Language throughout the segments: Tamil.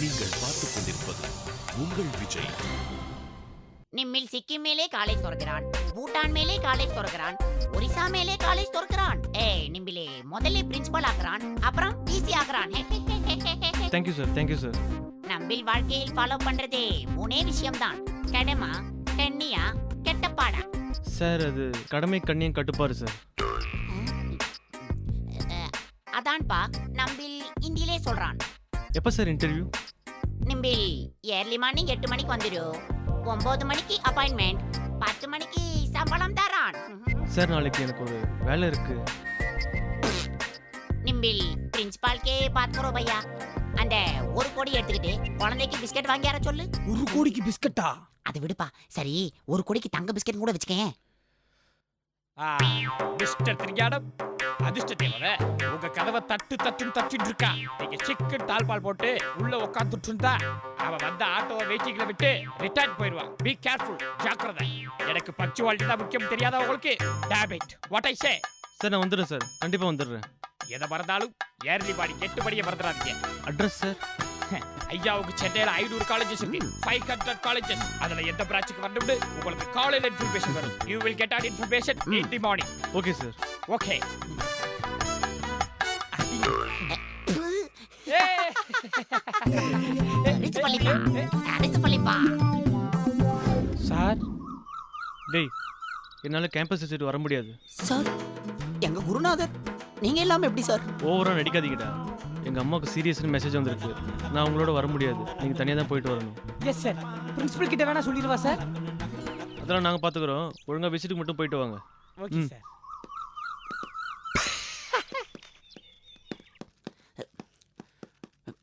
நீங்கள் பார்த்துக் கொண்டிருப்பது உங்கள் விஜய். நிம்மில் சிக்கிம் மேலே காலேஜ் திறக்கிறான், பூட்டான் மேலே காலேஜ் திறக்கிறான், ஒரிசா மேலே காலேஜ் திறக்கிறான். நிம்பிலே முதல்ல பிரின்சிபல் ஆக்குறான், அப்புறம் டிசி ஆக்குறான். Thank you sir, thank you sir. நம்பில் வாழ்க்கையில் ஃபாலோ பண்றதே மூணே விஷயம்தான், கடமா, கண்ணியா, கெட்டப்பாடா. சார் அது கடமை கண்ணியம் கட்டுப்பாரு சார். அதான்பா நம்பில் இந்தியிலே சொல்றான். எப்போ சார் இன்டர்வியூ? நிம்பில் ஏர்லி மார்னிங் 8 மணிக்கு வந்துரு, 9 மணிக்கு அப்பாயின்மெண்ட், 10 மணிக்கு சம்பளம் தரான். சார் நாளைக்கு எனக்கு ஒரு வேலை இருக்கு. நிம்பில் பிரின்சிபால்கே பாத்துக்கிறோ பையா. அந்த 1 கோடி எடுத்துக்கிட்டு குழந்தைக்கு பிஸ்கட் வாங்கியார சொல்லு. 1 கோடிக்கு பிஸ்கட்டா? அது விடுப்பா. சரி 1 கோடிக்கு தங்க பிஸ்கட் கூட வச்சுக்கேன். மிஸ்டர் திரியாடம், அதிர்ஷ்டத்தை வர உங்க கதவை தட்டிட்டு இருக்கா. நீங்க சிக்கன் தால்பால் போட்டு உள்ள உட்காந்துட்டு இருந்தா அவ வந்த ஆட்டோவை வெயிட்டிங்ல விட்டு ரிட்டர்ன் போயிடுவா. பி கேர்ஃபுல், ஜாக்கிரதை. எனக்கு பங்க்சுவாலிட்டி தான் முக்கியம் தெரியாதா உங்களுக்கு? டேபிட் வாட் ஐ சே. சார் நான் வந்துடுறேன் சார், கண்டிப்பாக வந்துடுறேன். எதை மறந்தாலும் ஏர்லி பாடி 8 படியை மறந்துடாதீங்க. Address sir? ஐயாவுக்கு சென்னையில 500 காலேஜஸ் இருக்கு, 500 காலேஜஸ். அதுல எந்த பிரான்ச்சுக்கு வரணும்னு உங்களுக்கு காலையில இன்ஃபர்மேஷன் வரும். You will get all information in the morning. Okay sir. Okay. Sir, டேய் என்னால் கேம்பஸ் விசிட் வர முடியாது சார். எங்க குருநாதர் நீங்க இல்லாம எப்படி சார்? ஓவராக நடிக்காதீங்கடா. எங்கள் அம்மாவுக்கு சீரியஸ்னு மெசேஜ் வந்திருக்கு. நான் உங்களோட வர முடியாது, நீங்கள் தனியாக தான் போயிட்டு வரணும். Yes sir. பிரின்சிபல் கிட்ட வேணா சொல்லிடுவா சார். அதெல்லாம் நாங்கள் பார்த்துக்குறோம், ஒழுங்காக விசிட்டுக்கு மட்டும் போயிட்டு வாங்க. Okay sir.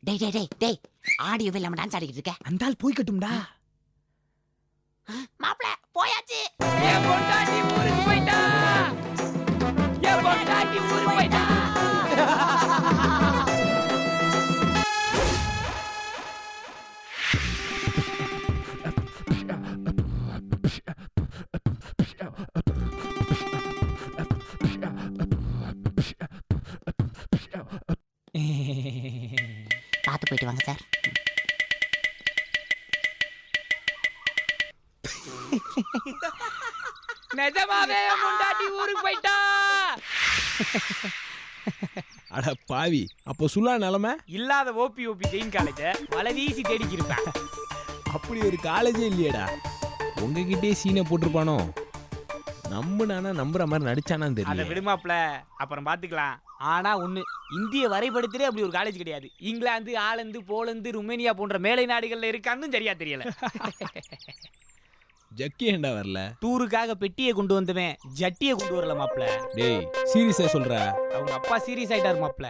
டேய் டேய் டேய் டேய், ஆடியோவே இல்லாம டான்ஸ் ஆடிக்கிட்டு இருக்க. அந்த ஆள் போய் கட்டும்டா. மாப்ள போயாச்சு. என் பொண்டாட்டி ஊருக்கு போயிட்டா. என் பொண்டாட்டி ஊருக்கு போயிட்டா. பார்த்து போயிட்டு வாங்க சார். நிஜமாவே என் பொண்டாட்டி ஊருக்கு போயிட்டா. அட பாவி, அப்போ சுல்லா நிலமை இல்லாத ஓபி ஜெயின் காலேஜ வலை வீசி தேடிக்கி இருப்பேன். அப்படி ஒரு காலேஜே இல்லையடா. உங்ககிட்டே சீனை போட்டிருப்பானோ? நம்புற மாதிரி நடிச்சானா அதை தெரியல. விடுமாப்ல, அப்புறம் பாத்துக்கலாம். ஆனா ஒண்ணு, இந்திய வரைபடத்திலே அப்படி ஒரு காலேஜ் கிடையாது. இங்கிலாந்து, ஆலந்து, போலந்து, ருமேனியா போன்ற மேலை நாடுகள்ல இருக்கான்னு சரியா தெரியல. ஜக்கி ஏண்டா வரல? டூருக்காக பெட்டியை கொண்டு வந்தவன் ஜட்டியை கொண்டு வரல மாப்ள. டேய் சீரியஸா சொல்ற? அவங்க அப்பா சீரியஸ் ஆயிட்டாரு மாப்ள.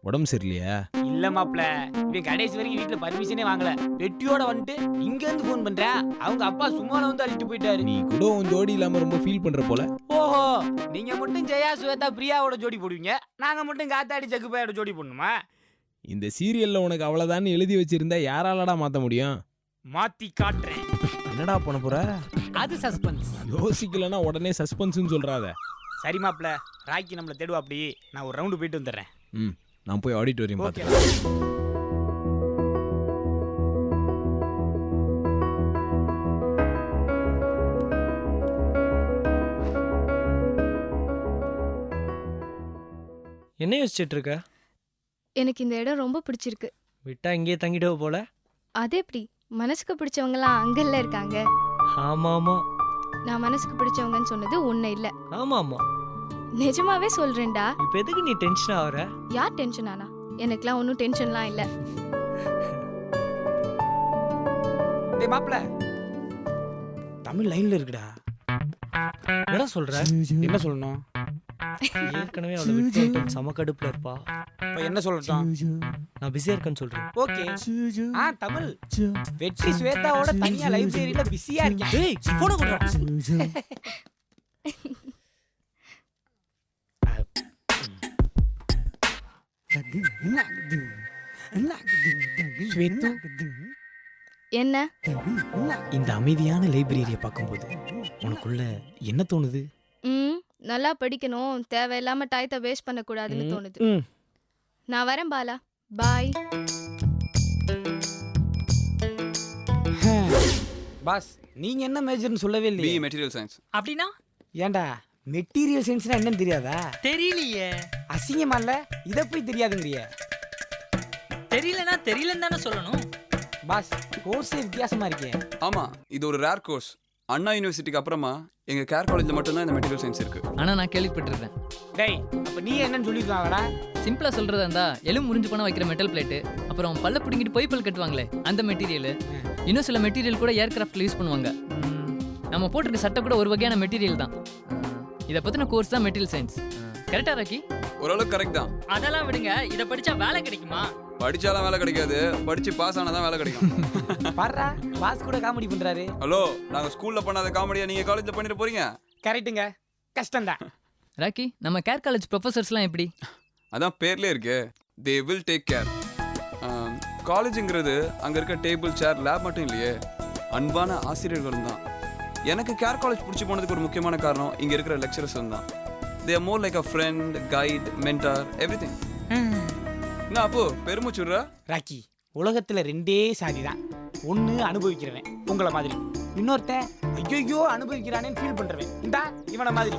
உடம்பு சரியில்லையா? இல்ல மாப்ள, இவன் கடைசி வரைக்கும் வீட்டுல பர்மிஷனே வாங்கல. பெட்டியோட வந்துட்டு இங்க இருந்து போன் பண்ற, அவங்க அப்பா சும்மால வந்து அழிட்டு போயிட்டாரு. நீ கூட உன் ஜோடி இல்லாம ரொம்ப ஃபீல் பண்ற போல. ஓஹோ, நீங்க மட்டும் ஜெயா சுவேதா பிரியாவோட ஜோடி போடுவீங்க, நாங்க மட்டும் காத்தாடி ஜக்குபாயோட ஜோடி போடணுமா? இந்த சீரியல்ல உனக்கு அவ்வளவுதான் எழுதி வச்சிருந்தா யாராலடா மாத்த முடியும்? மாத்தி காட்டுறேன். என்னடா பண்ண போற? அது சஸ்பென்ஸ். யோசிக்கலன்னா உடனே சஸ்பென்ஸ்னு சொல்றாத. சரி மாப்ள, ராக்கி நம்மள தேடுவா. அப்படி நான் ஒரு ரவுண்டு போயிட்டு வந்துடுறேன். நான் போய் ஆடிட்டோரியம் ஓகே. பார்த்துக்கிறேன். என்ன யோசிச்சுட்டு இருக்க? எனக்கு இந்த இடம் ரொம்ப பிடிச்சிருக்கு. விட்டா இங்கேயே தங்கிடுவ போல. அது எப்படி? மனசுக்கு பிடிச்சவங்கலாம் அங்கல்ல இருக்காங்க. ஆமா ஆமா, நான் மனசுக்கு பிடிச்சவங்கன்னு சொன்னது ஒண்ணு இல்ல. ஆமா ஆமா, நிஜமாவே சொல்றேன்டா. இப்ப எதுக்கு நீ டென்ஷன் ஆகுற? யார் டென்ஷன் ஆனா? எனக்குலாம் ஒன்றும் டென்ஷன்லாம் இல்ல. டேய் மாப்ள, தமிழ் லைன்ல இருக்குடா. என்ன சொல்ற? என்ன சொல்லணும்? ஏற்கனவே அவளை விட்டு சம கடுப்புல இருப்பா. இப்ப என்ன சொல்லட்டும்? நான் பிஸியா இருக்கேன்னு சொல்றேன். ஓகே. தமிழ் வெற்றி ஸ்வேதாவோட தனியா லைப்ரரியில பிஸியா இருக்கேன். ஏய் போன குடுறா. ஸ்வேதா, என்ன? இந்த அமைதியான லைப்ரரியை பார்க்கும்போது உனக்குள்ள என்ன தோணுது? நல்லா படிக்கணும், தேவையில்லாம டயத்தை வேஸ்ட் பண்ணக்கூடாதுன்னு தோணுது. நான் வரேன் பாலா. பாய். பாஸ் நீங்க என்ன மேஜர்னு சொல்லவே பி இல்லையே. Material science. அப்படின்னா ஏன்டா மெட்டீரியல் சயின்ஸ்னா என்னன்னு தெரியாதா? தெரியலையே. அசிங்கமா இல்ல இத போய் தெரியாதுங்கறிய. தெரியலனா தெரியலன்னு தானே சொல்லணும். பாஸ் கோர்ஸே வித்தியாசமா இருக்கே. ஆமா, இது ஒரு ரேர் கோர்ஸ். அண்ணா யூனிவர்சிட்டிக்கு அப்புறமா எங்க கேர் காலேஜ்ல மட்டும் தான் இந்த மெட்டீரியல் சயின்ஸ் இருக்கு. ஆனா நான் கேள்விப்பட்டிருக்கேன். டேய் அப்ப நீ என்னன்னு சொல்லிருக்காங்கடா? சிம்பிளா சொல்றதா இருந்தா எலும்பு முறிஞ்சு போனா வைக்கிற மெட்டல் பிளேட், அப்புறம் பல்ல பிடிங்கிட்டு பொய்ப்பல் கட்டுவாங்களே அந்த மெட்டீரியல். இன்னும் சில மெட்டீரியல் கூட ஏர்கிராஃப்ட்ல யூஸ் பண்ணுவாங்க. நம்ம போட்டிருக்க சட்டை கூட ஒரு வகையான மெட்டீரியல் தான். இதை பத்தின கோர்ஸ் தான் மெட்டீரியல் சயின்ஸ். கரெக்டா ராக்கி? ஓரளவுக்கு கரெக்ட் தான். அதெல்லாம் விடுங்க, இத படிச்சா வேலை கிடைக்குமா? படிச்சாலாம் வேலை கிடைக்காது, படிச்சு பாஸ் ஆனாதான் வேலை கிடைக்கும். பாருடா பாஸ் கூட காமெடி பண்றாரு. ஹலோ, நாங்க ஸ்கூல்ல பண்ணாத காமெடியா நீங்க காலேஜ்ல பண்ணிட்டு போறீங்க? கரெக்ட்டுங்க, கஷ்டம்தான். ராக்கி, நம்ம கேர் காலேஜ் ப்ரொஃபசர்ஸ்லாம் எப்படி? அதான் பேர்லயே இருக்கு, தே வில் டேக் கேர். காலேஜுங்கிறது அங்க இருக்க டேபிள் சேர் லேப் மட்டும் இல்லையே, அன்பான ஆசிரியர்களும் தான். எனக்கு கேர் காலேஜ் பிடிச்சி போனதுக்கு ஒரு முக்கியமான காரணம் இங்க இருக்கிற லெக்சரர்ஸ் தான். They are more like a friend, guide, mentor, everything. என்ன அப்போ பெருமுச்சுடுற? ராக்கி, உலகத்துல ரெண்டே சாதி தான். ஒன்னு அனுபவிக்கிறவன் உங்களை மாதிரி, இன்னொருத்தன் ஐயோ அனுபவிக்கிறானேன்னு ஃபீல் பண்றவன் இந்தா இவனை மாதிரி.